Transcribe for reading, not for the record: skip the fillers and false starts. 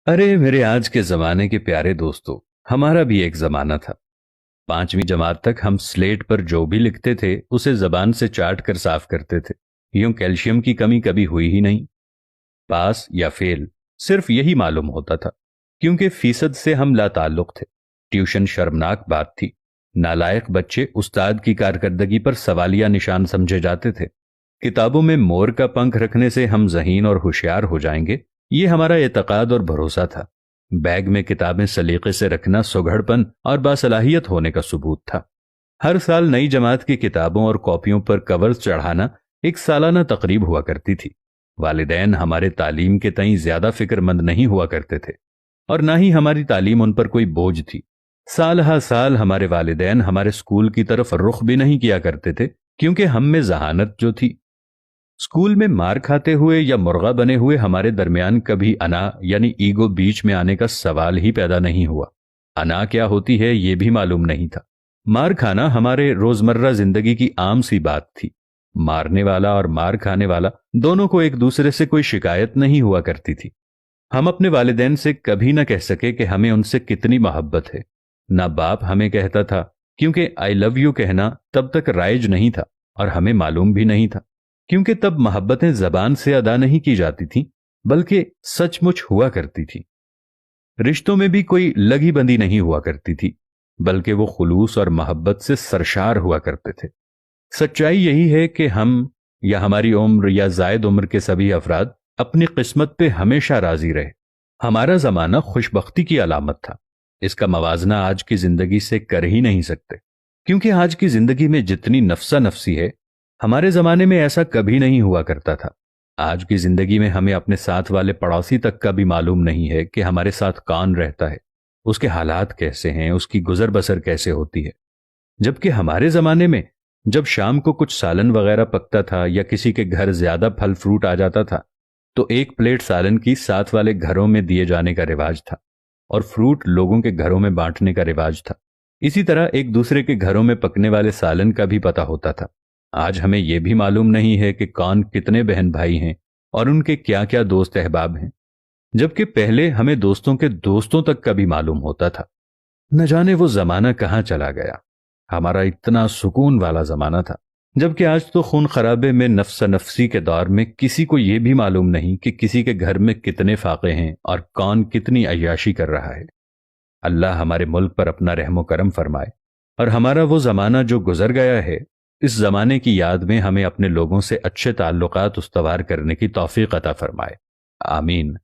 अरे मेरे आज के जमाने के प्यारे दोस्तों, हमारा भी एक जमाना था। 5वीं जमात तक हम स्लेट पर जो भी लिखते थे उसे जबान से चाट कर साफ करते थे। यूं कैल्शियम की कमी कभी हुई ही नहीं। पास या फेल सिर्फ यही मालूम होता था, क्योंकि फीसद से हम लाताल्लुक थे। ट्यूशन शर्मनाक बात थी। नालायक बच्चे उस्ताद की कारकर्दगी पर सवालिया निशान समझे जाते थे। किताबों में मोर का पंख रखने से हम ज़हीन और होशियार हो जाएंगे, ये हमारा एतकाद और भरोसा था। बैग में किताबें सलीके से रखना सुघड़पन और बासलाहियत होने का सबूत था। हर साल नई जमात की किताबों और कॉपियों पर कवर्स चढ़ाना एक सालाना तकरीब हुआ करती थी। वालिदैन हमारे तालीम के तईं ज्यादा फिक्रमंद नहीं हुआ करते थे, और ना ही हमारी तालीम उन पर कोई बोझ थी। साल हा साल हमारे वालिदैन हमारे स्कूल की तरफ रुख भी नहीं किया करते थे, क्योंकि हम में जहानत जो थी। स्कूल में मार खाते हुए या मुर्गा बने हुए हमारे दरमियान कभी अना यानी ईगो बीच में आने का सवाल ही पैदा नहीं हुआ। अना क्या होती है ये भी मालूम नहीं था। मार खाना हमारे रोजमर्रा जिंदगी की आम सी बात थी। मारने वाला और मार खाने वाला दोनों को एक दूसरे से कोई शिकायत नहीं हुआ करती थी। हम अपने वालिदैन से कभी न कह सके कि हमें उनसे कितनी मोहब्बत है। ना बाप हमें कहता था, क्योंकि आई लव यू कहना तब तक राइज नहीं था और हमें मालूम भी नहीं था, क्योंकि तब मोहब्बतें जबान से अदा नहीं की जाती थीं, बल्कि सचमुच हुआ करती थी। रिश्तों में भी कोई लगी बंदी नहीं हुआ करती थी, बल्कि वो खुलूस और मोहब्बत से सरशार हुआ करते थे। सच्चाई यही है कि हम या हमारी उम्र या जायद उम्र के सभी अफराद अपनी किस्मत पे हमेशा राजी रहे। हमारा जमाना खुशबख्ती की अलामत था। इसका मवाजना आज की जिंदगी से कर ही नहीं सकते, क्योंकि आज की जिंदगी में जितनी नफसा नफसी है, हमारे जमाने में ऐसा कभी नहीं हुआ करता था। आज की जिंदगी में हमें अपने साथ वाले पड़ोसी तक का भी मालूम नहीं है कि हमारे साथ कौन रहता है, उसके हालात कैसे हैं, उसकी गुजर बसर कैसे होती है। जबकि हमारे जमाने में जब शाम को कुछ सालन वगैरह पकता था या किसी के घर ज्यादा फल फ्रूट आ जाता था, तो एक प्लेट सालन की साथ वाले घरों में दिए जाने का रिवाज था, और फ्रूट लोगों के घरों में बांटने का रिवाज था। इसी तरह एक दूसरे के घरों में पकने वाले सालन का भी पता होता था। आज हमें यह भी मालूम नहीं है कि कौन कितने बहन भाई हैं और उनके क्या क्या दोस्त अहबाब हैं, जबकि पहले हमें दोस्तों के दोस्तों तक का भी मालूम होता था। न जाने वो जमाना कहाँ चला गया। हमारा इतना सुकून वाला जमाना था, जबकि आज तो खून खराबे में नफ्सा नफसी के दौर में किसी को यह भी मालूम नहीं कि किसी के घर में कितने फाके हैं और कौन कितनी अय्याशी कर रहा है। अल्लाह हमारे मुल्क पर अपना रहमो करम फरमाए, और हमारा वो जमाना जो गुजर गया है, इस जमाने की याद में हमें अपने लोगों से अच्छे ताल्लुकात उस्तवार करने की तौफीक अता फरमाए। आमीन।